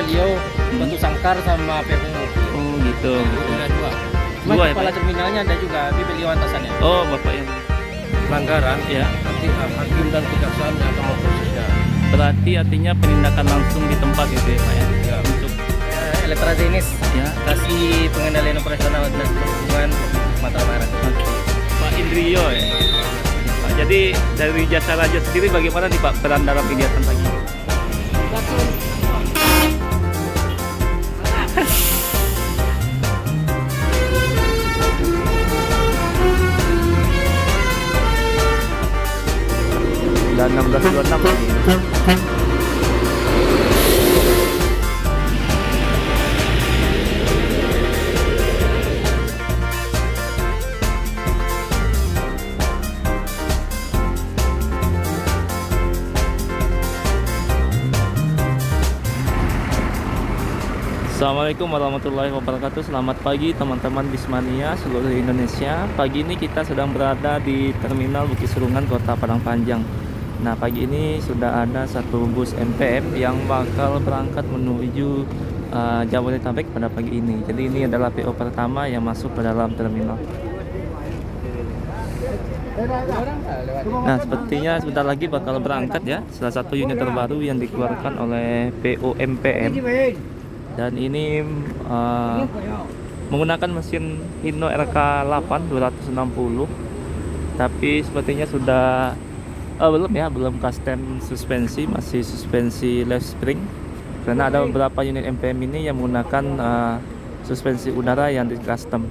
beliau bentuk sangkar sama pengemudi. Oh gitu. Udah dua. Cuma Dua ya, kepala Pak? terminalnya ada juga, tapi beliau atasannya. Oh bapak yang Pelanggaran ya. nanti hakim dan kejaksaan yang akan memprosesnya. Berarti artinya penindakan langsung di tempat gitu ya Pak ya. Ya. Untuk Elektrojenis, ya. kasih pengendalian operasional dan perhubungan Sumatera Barat. Oke. Pak Indrio ya. Pak, jadi dari jasa raja sendiri bagaimana nih Pak peran dalam kegiatan pagi ini? Dan 16.26 pagi ini. Assalamualaikum warahmatullahi wabarakatuh. Selamat pagi teman-teman Bismania seluruh Indonesia. Pagi ini kita sedang berada di Terminal Bukit Serungan Kota Padang Panjang. Nah pagi ini sudah ada satu bus MPM yang bakal berangkat menuju Jabodetabek pada pagi ini. Jadi ini adalah PO pertama yang masuk ke dalam terminal. Nah sepertinya sebentar lagi bakal berangkat ya, salah satu unit terbaru yang dikeluarkan oleh PO MPM. Dan ini menggunakan mesin Hino RK8 260, tapi sepertinya sudah belum custom suspensi, masih suspensi left spring, karena ada beberapa unit MPM ini yang menggunakan suspensi udara yang di custom.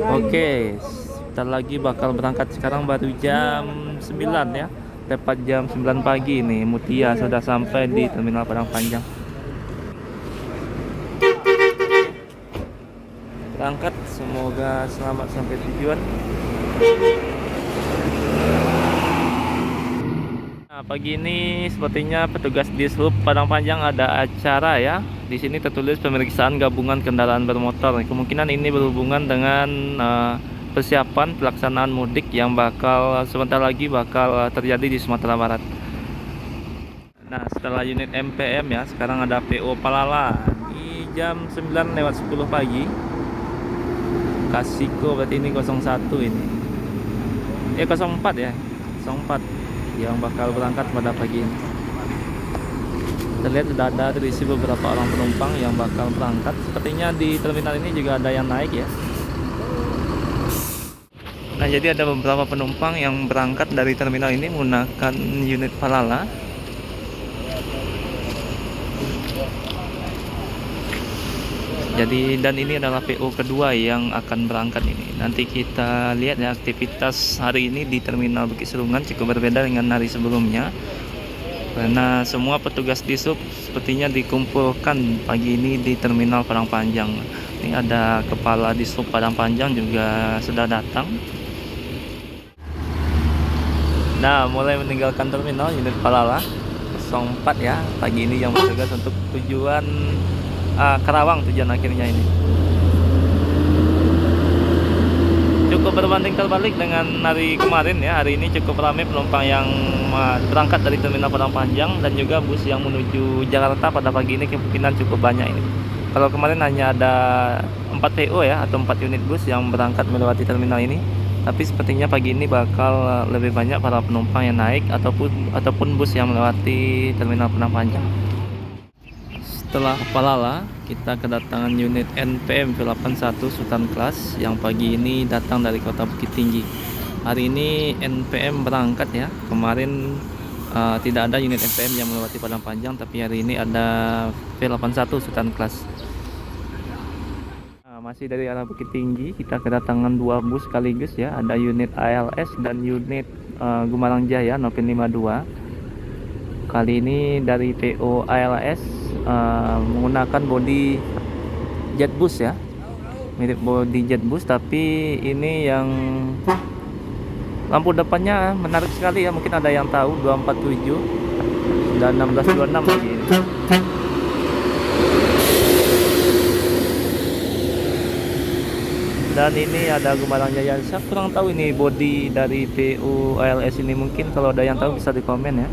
Oke, sebentar lagi bakal berangkat. Sekarang baru jam 9 ya, tepat jam 9 pagi ini Mutia sudah sampai di Terminal Padang Panjang. Berangkat, semoga selamat sampai tujuan. Nah, pagi ini sepertinya petugas Dishub Padang Panjang ada acara ya. Di sini tertulis pemeriksaan gabungan kendaraan bermotor. Kemungkinan ini berhubungan dengan persiapan pelaksanaan mudik yang bakal sebentar lagi bakal terjadi di Sumatera Barat. Nah, setelah unit MPM ya, sekarang ada PO Palala di jam 9:10 pagi. Kasiko berarti ini 01 ini. 04 ya. 04 yang bakal berangkat pada pagi ini. Kita lihat sudah ada terisi beberapa orang penumpang yang bakal berangkat. Sepertinya di terminal ini juga ada yang naik ya. Nah, jadi ada beberapa penumpang yang berangkat dari terminal ini menggunakan unit Palala. Jadi dan ini adalah PO kedua yang akan berangkat ini. Nanti kita lihat ya, aktivitas hari ini di Terminal Bukit Serungan cukup berbeda dengan hari sebelumnya, karena semua petugas Dishub sepertinya dikumpulkan pagi ini di Terminal Padang Panjang. Ini ada Kepala Dishub Padang Panjang juga sudah datang. Nah, mulai meninggalkan terminal unit Palala 04 ya pagi ini yang bertugas untuk tujuan Karawang, tujuan akhirnya ini. Cukup berbanding terbalik dengan hari kemarin ya. Hari ini cukup ramai penumpang yang berangkat dari Terminal Padang Panjang, dan juga bus yang menuju Jakarta pada pagi ini kemungkinan cukup banyak ini. Kalau kemarin hanya ada 4 PO ya, atau 4 unit bus yang berangkat melewati terminal ini. Tapi sepertinya pagi ini bakal lebih banyak para penumpang yang naik ataupun bus yang melewati Terminal Padang Panjang. Setelah Palala, kita kedatangan unit NPM V81 Sultan Class yang pagi ini datang dari Kota Bukit Tinggi. Hari ini NPM berangkat ya. Kemarin tidak ada unit NPM yang melewati Padang Panjang, tapi hari ini ada V81 Sultan Class. Masih dari arah Bukit Tinggi, kita kedatangan 2 bus sekaligus ya. Ada unit ALS dan unit Gumarang Jaya Novin 52. Kali ini dari PO ALS menggunakan bodi Jetbus ya, mirip bodi Jetbus, tapi ini yang lampu depannya menarik sekali ya. Mungkin ada yang tahu, 247 dan 1626 lagi ini. Dan ini ada Gumarang Jaya. Saya kurang tahu ini bodi dari PU ALS ini, mungkin kalau ada yang tahu bisa di komen ya.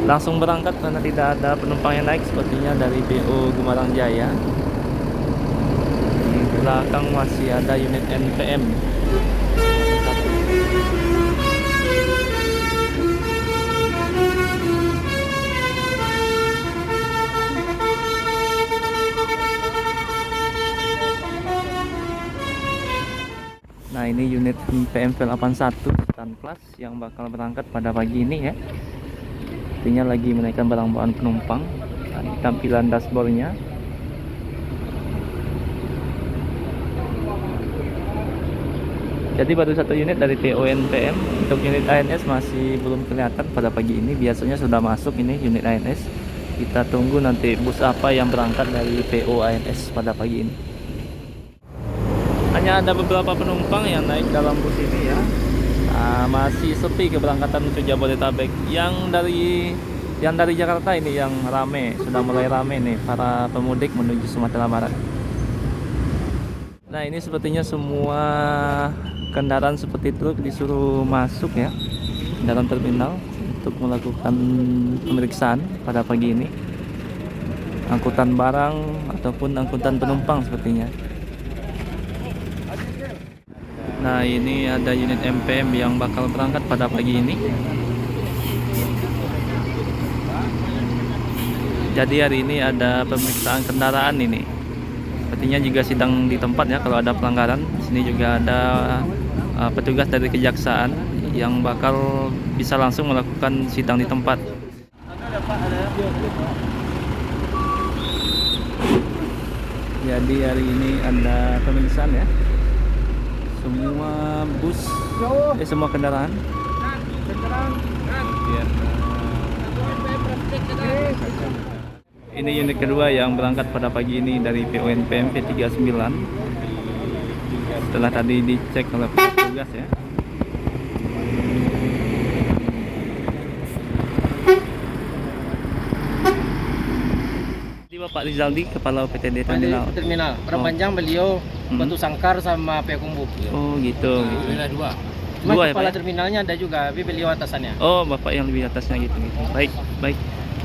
langsung berangkat karena tidak ada penumpang yang naik sepertinya dari PO Gumarang Jaya. Di belakang masih ada unit NPM. Nah, ini unit PMV 81 Sedan Plus yang bakal berangkat pada pagi ini ya. Artinya lagi menaikkan barang bawaan penumpang. Nah, ini tampilan dashboardnya. Jadi baru satu unit dari PO NPM. Untuk unit ANS masih belum kelihatan pada pagi ini. Biasanya sudah masuk ini unit ANS. Kita tunggu nanti bus apa yang berangkat dari PO ANS pada pagi ini. Hanya ada beberapa penumpang yang naik dalam bus ini ya. Nah, masih sepi keberangkatan untuk Jabodetabek. Yang dari Jakarta ini yang rame, sudah mulai rame nih para pemudik menuju Sumatera Barat. Nah, ini sepertinya semua kendaraan seperti truk disuruh masuk ya dalam terminal untuk melakukan pemeriksaan pada pagi ini. Angkutan barang ataupun angkutan penumpang sepertinya. Nah, ini ada unit MPM yang bakal berangkat pada pagi ini. Jadi hari ini ada pemeriksaan kendaraan ini. Sepertinya juga sidang di tempat ya kalau ada pelanggaran. Di sini juga ada petugas dari kejaksaan yang bakal bisa langsung melakukan sidang di tempat. Jadi hari ini ada pemeriksaan ya. Semua bus, semua kendaraan. Ini unit kedua yang berangkat pada pagi ini dari PO NPM P39. Setelah tadi dicek oleh petugas ya. Pak Rizaldi, Kepala PTD Terminal. Perpanjang beliau Batu Sangkar sama Payakumbuh. Oh gitu. Dua. Cuma kepala ya, terminalnya ada juga, tapi beliau atasannya. Oh, Bapak yang lebih atasnya gitu. Baik, baik.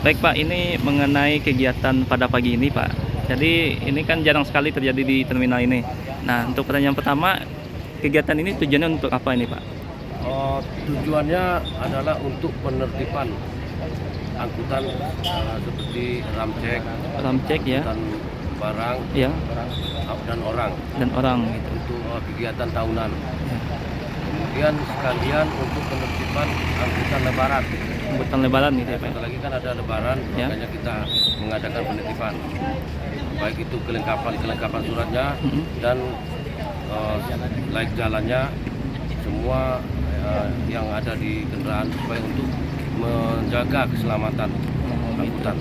Baik Pak, ini mengenai kegiatan pada pagi ini Pak. Jadi ini kan jarang sekali terjadi di terminal ini. Nah, untuk pertanyaan pertama, kegiatan ini tujuannya untuk apa ini Pak? Tujuannya adalah untuk penertiban angkutan seperti Ramcek ya, dan barang ya, dan orang gitu. untuk kegiatan tahunan. Ya. Kemudian sekalian untuk penertiban angkutan lebaran. Angkutan lebaran gitu ya Pak. Bentar lagi kan ada lebaran, Ya. makanya kita mengadakan penertiban. Baik itu kelengkapan suratnya dan laik jalannya, semua yang ada di kendaraan supaya untuk menjaga keselamatan angkutan.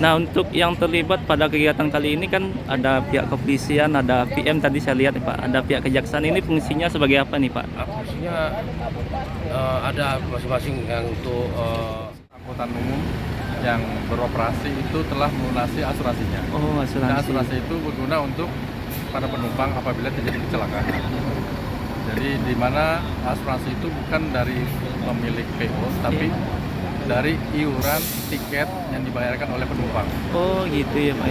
Nah, untuk yang terlibat pada kegiatan kali ini kan ada pihak kepolisian, ada PM tadi saya lihat Pak, ada pihak kejaksaan. Ini fungsinya sebagai apa nih Pak? Fungsinya ada masing-masing yang untuk angkutan umum yang beroperasi itu telah melunasi asuransinya. Oh, Dan asuransi. asuransi itu berguna untuk para penumpang apabila terjadi kecelakaan. Jadi di mana asuransi itu bukan dari pemilik PO, tapi dari iuran tiket yang dibayarkan oleh penumpang. Oh, gitu ya Pak.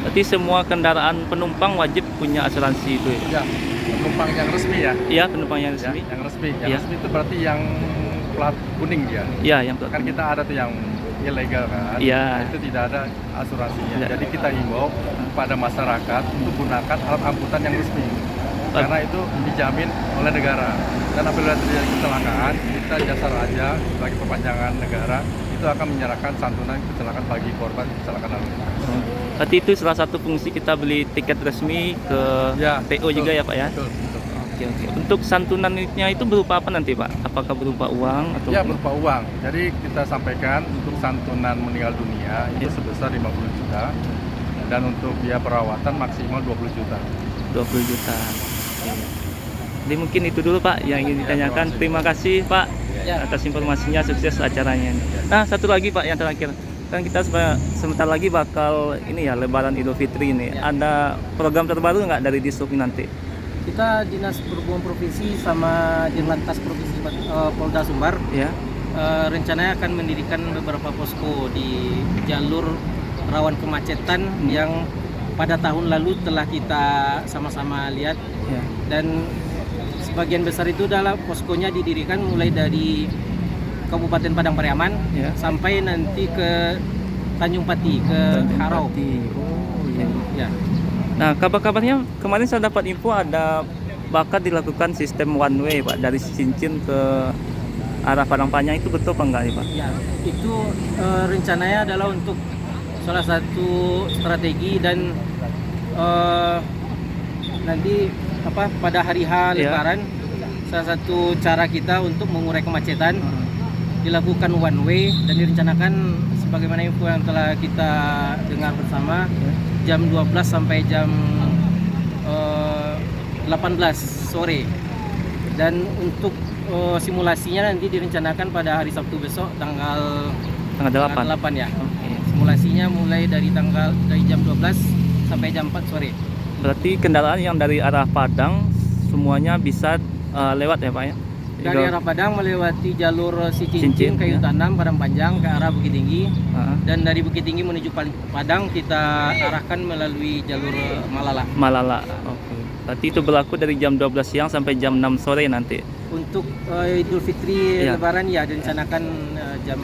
Berarti semua kendaraan penumpang wajib punya asuransi itu ya? Ya, penumpang yang resmi ya. Iya, penumpang yang Ya, resmi. yang resmi. Yang Ya. resmi itu berarti yang plat kuning dia. Iya, yang Kan kita ada tuh yang ilegal kan. Iya. Nah, itu tidak ada asuransinya. Ya. Jadi kita himbau pada masyarakat untuk gunakan alat angkutan yang resmi. Karena itu dijamin oleh negara. Dan apabila terjadi kecelakaan, kita jasa raja sebagai perpanjangan negara itu akan menyerahkan santunan kecelakaan bagi korban kecelakaan lalu lintas. Berarti itu salah satu fungsi kita beli tiket resmi ke Ya, PO betul, juga ya Pak ya? Betul, betul. Oke. Untuk santunannya itu berupa apa nanti Pak? Apakah berupa uang atau? Ya, berupa uang. Jadi kita sampaikan untuk santunan meninggal dunia itu Ya. sebesar 50 juta dan untuk biaya perawatan maksimal 20 juta. 20 juta. Jadi mungkin itu dulu Pak yang ingin ditanyakan. Terima kasih Pak atas informasinya, sukses acaranya. Nah, satu lagi Pak yang terakhir. Kan kita sebentar lagi bakal ini ya Lebaran Idul Fitri ini. Ada program terbaru nggak dari Dishub nanti? Kita Dinas Perhubungan Provinsi sama Dirlantas Provinsi Polda Sumbar Ya. rencananya akan mendirikan beberapa posko di jalur rawan kemacetan yang pada tahun lalu telah kita sama-sama lihat, Ya. dan sebagian besar itu adalah poskonya didirikan mulai dari Kabupaten Padang Pariaman Ya. sampai nanti ke Tanjung Pati, ke Harau. Oh, iya. Ya. Nah, kabar-kabarnya kemarin saya dapat info ada bakal dilakukan sistem one way, Pak, dari Cincin ke arah Padang Panjang. Itu betul apa enggak nih, Pak? Ya, itu rencananya adalah untuk salah satu strategi dan nanti pada hari H Ya. Lebaran, salah satu cara kita untuk mengurai kemacetan dilakukan one way, dan direncanakan sebagaimana info yang telah kita dengar bersama, jam 12 sampai jam 18 sore. Dan untuk simulasinya nanti direncanakan pada hari Sabtu besok tanggal 8 ya. Oke. Simulasinya mulai dari jam 12 sampai jam 4 sore. Berarti kendaraan yang dari arah Padang semuanya bisa lewat ya, Pak ya? Dari arah Padang melewati jalur Cincin, Cincin, Kayu ya. Tanam, Padang Panjang ke arah Bukit Tinggi, Ah, dan dari Bukit Tinggi menuju Padang kita arahkan melalui jalur Malala. Malala. Oke. Berarti itu berlaku dari jam 12 siang sampai jam 6 sore nanti. Untuk Idul Fitri Ya. Lebaran ya direncanakan jam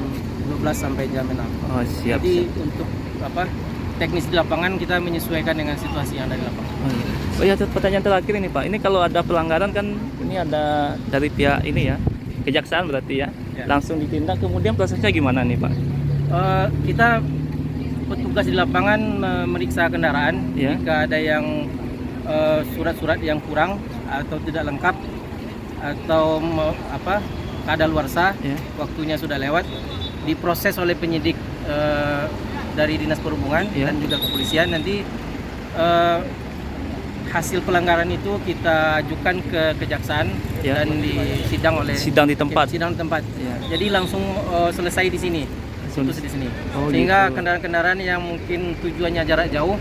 12 sampai jam 6. Oh, siap. Jadi siap. untuk teknis di lapangan kita menyesuaikan dengan situasi yang ada di lapangan. Oh, iya. Oh ya, pertanyaan terakhir ini, Pak. Ini kalau ada pelanggaran kan ini ada dari pihak ini ya, kejaksaan berarti ya, Ya. langsung ditindak. Kemudian prosesnya gimana nih, Pak? Kita petugas di lapangan memeriksa kendaraan Ya. jika ada yang surat-surat yang kurang atau tidak lengkap atau kadaluarsa, Ya. waktunya sudah lewat, diproses oleh penyidik dari Dinas Perhubungan Ya. dan juga kepolisian. Nanti hasil pelanggaran itu kita ajukan ke kejaksaan Ya. dan disidang oleh Sidang di tempat. Sidang di tempat. Ya. Jadi langsung selesai di sini. Langsung Putus di sini. Oh, Sehingga gitu. kendaraan-kendaraan yang mungkin tujuannya jarak jauh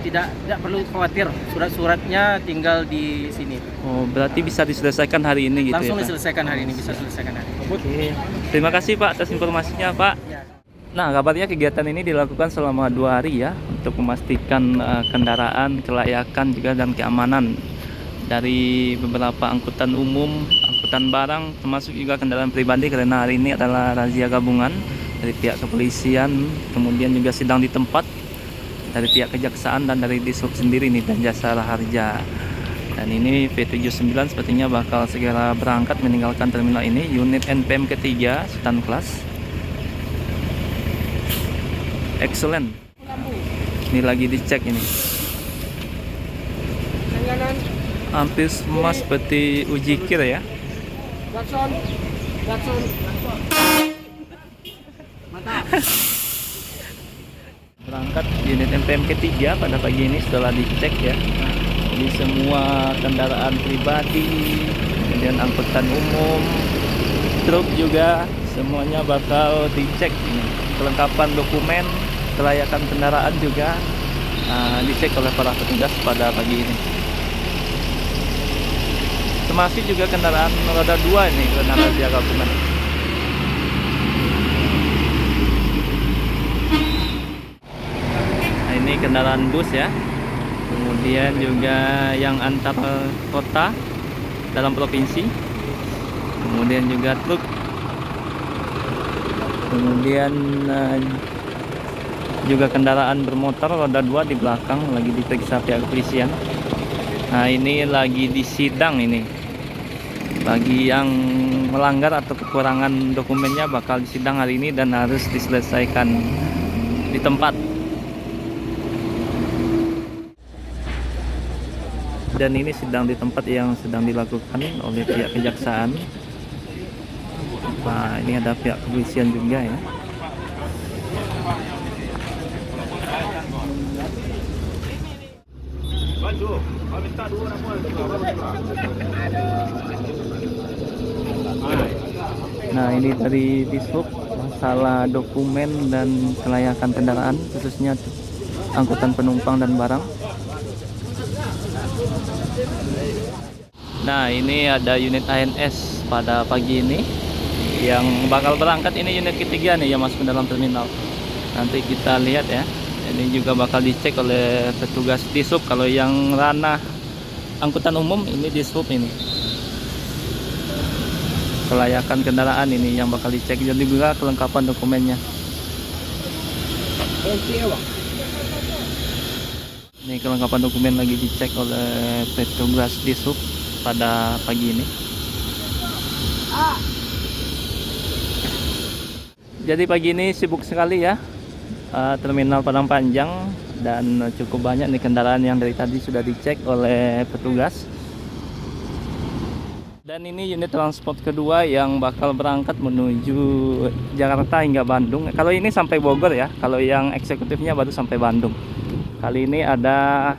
tidak perlu khawatir, surat-suratnya tinggal di sini. Oh, berarti bisa diselesaikan hari ini gitu Langsung ya, Pak? diselesaikan hari ini, bisa selesaikan hari ini. Oke. Terima kasih, Pak, atas informasinya, Pak. Ya. Nah, kabarnya kegiatan ini dilakukan selama 2 hari ya, untuk memastikan kendaraan, kelayakan juga dan keamanan dari beberapa angkutan umum, angkutan barang, termasuk juga kendaraan pribadi, karena hari ini adalah razia gabungan dari pihak kepolisian, kemudian juga sidang di tempat dari pihak kejaksaan dan dari Dishub sendiri nih, dan Jasara Harja. Dan ini V79 sepertinya bakal segera berangkat meninggalkan terminal ini. Unit NPM ketiga, Sultan Kelas. Excellent. Ini lagi dicek ini. Hampir semua seperti uji kir ya. Berangkat unit NPM ketiga pada pagi ini setelah dicek ya. Jadi semua kendaraan pribadi, kemudian angkutan umum, truk juga semuanya bakal dicek ini. Kelengkapan dokumen, kelayakan kendaraan juga dicek oleh para petugas pada pagi ini. Termasuk juga kendaraan roda 2 ini karena razia gabungan. Nah, ini kendaraan bus ya. Kemudian juga yang antar kota dalam provinsi. Kemudian juga truk. Kemudian juga kendaraan bermotor roda 2 di belakang lagi diperiksa pihak kepolisian. Nah, ini lagi disidang ini. Bagi yang melanggar atau kekurangan dokumennya bakal disidang hari ini dan harus diselesaikan di tempat. Dan ini sidang di tempat yang sedang dilakukan oleh pihak kejaksaan. Nah, ini ada pihak kepolisian juga ya. Nah, ini dari Dishub masalah dokumen dan kelayakan kendaraan, khususnya angkutan penumpang dan barang. Nah, ini ada unit ANS pada pagi ini yang bakal berangkat. Ini unit ketiga nih yang masuk ke dalam terminal. Nanti kita lihat ya. Ini juga bakal dicek oleh petugas Dishub. Kalau yang ranah angkutan umum ini Dishub ini. Kelayakan kendaraan ini yang bakal dicek, dan juga kelengkapan dokumennya. Ini kelengkapan dokumen lagi dicek oleh petugas Dishub pada pagi ini. Jadi pagi ini sibuk sekali ya terminal Padang Panjang, dan cukup banyak nih kendaraan yang dari tadi sudah dicek oleh petugas. Dan ini unit transport kedua yang bakal berangkat menuju Jakarta hingga Bandung. Kalau ini sampai Bogor ya, kalau yang eksekutifnya baru sampai Bandung. Kali ini ada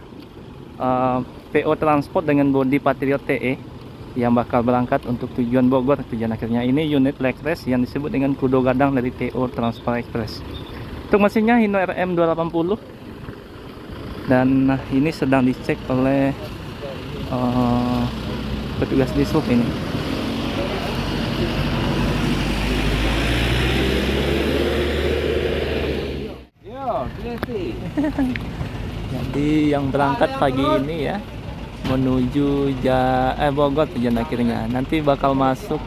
PO Transport dengan bodi Patriot TE yang bakal berangkat untuk tujuan Bogor. Tujuan akhirnya ini unit Lekres yang disebut dengan Kudo Gadang dari PO Transport Express. Untuk mesinnya Hino RM 280, dan ini sedang dicek oleh petugas Dishub ini. Jadi yang berangkat pagi ini ya menuju Bogor tujuan akhirnya. Nanti bakal masuk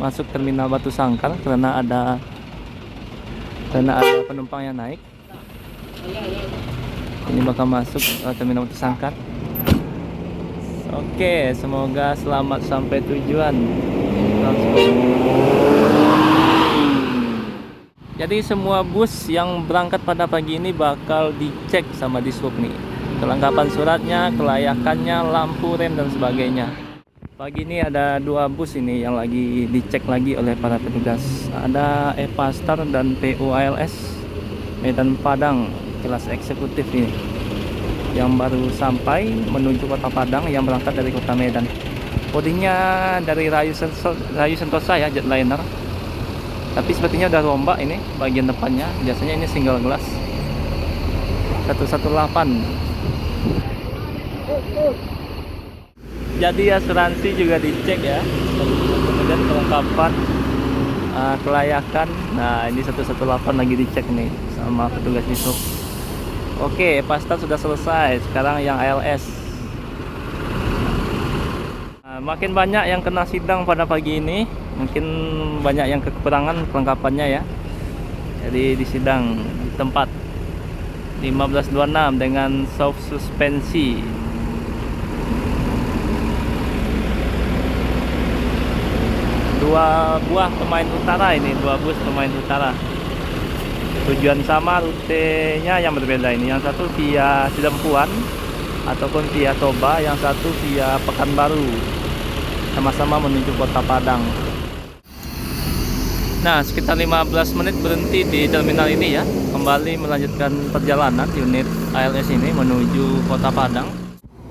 masuk terminal Batu Sangkar karena ada penumpang yang naik. Ini bakal masuk terminal Batu Sangkar. Oke, semoga selamat sampai tujuan. Jadi semua bus yang berangkat pada pagi ini bakal dicek sama Dishub nih. Kelengkapan suratnya, kelayakannya, lampu rem dan sebagainya. Pagi ini ada 2 bus ini yang lagi dicek lagi oleh para petugas. Ada Epastar dan PO ALS Medan Padang kelas eksekutif ini, yang baru sampai menuju kota Padang, yang berangkat dari kota Medan. Bodinya dari Rayu Sentosa ya, jetliner. Tapi sepertinya udah rombak ini bagian depannya. Biasanya ini single glass 118. Jadi asuransi juga dicek ya, kemudian kelengkapan kelayakan. Nah ini 118 lagi dicek nih sama petugas Dishub. Oke, Pastar sudah selesai. Sekarang yang ALS. Makin banyak yang kena sidang pada pagi ini. Mungkin banyak yang kekurangan kelengkapannya ya. Jadi disidang di tempat 1526 dengan soft suspensi. Dua buah pemain utara ini, 2 bus pemain utara. Tujuan sama, rutenya yang berbeda ini. Yang satu via Sidempuan ataupun via Toba, yang satu via Pekanbaru. Sama-sama menuju kota Padang. Nah, sekitar 15 menit berhenti di terminal ini ya. Kembali melanjutkan perjalanan unit ALS ini menuju kota Padang.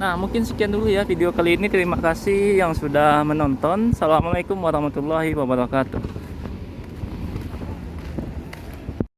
Nah, mungkin sekian dulu ya video kali ini. Terima kasih yang sudah menonton. Assalamualaikum warahmatullahi wabarakatuh.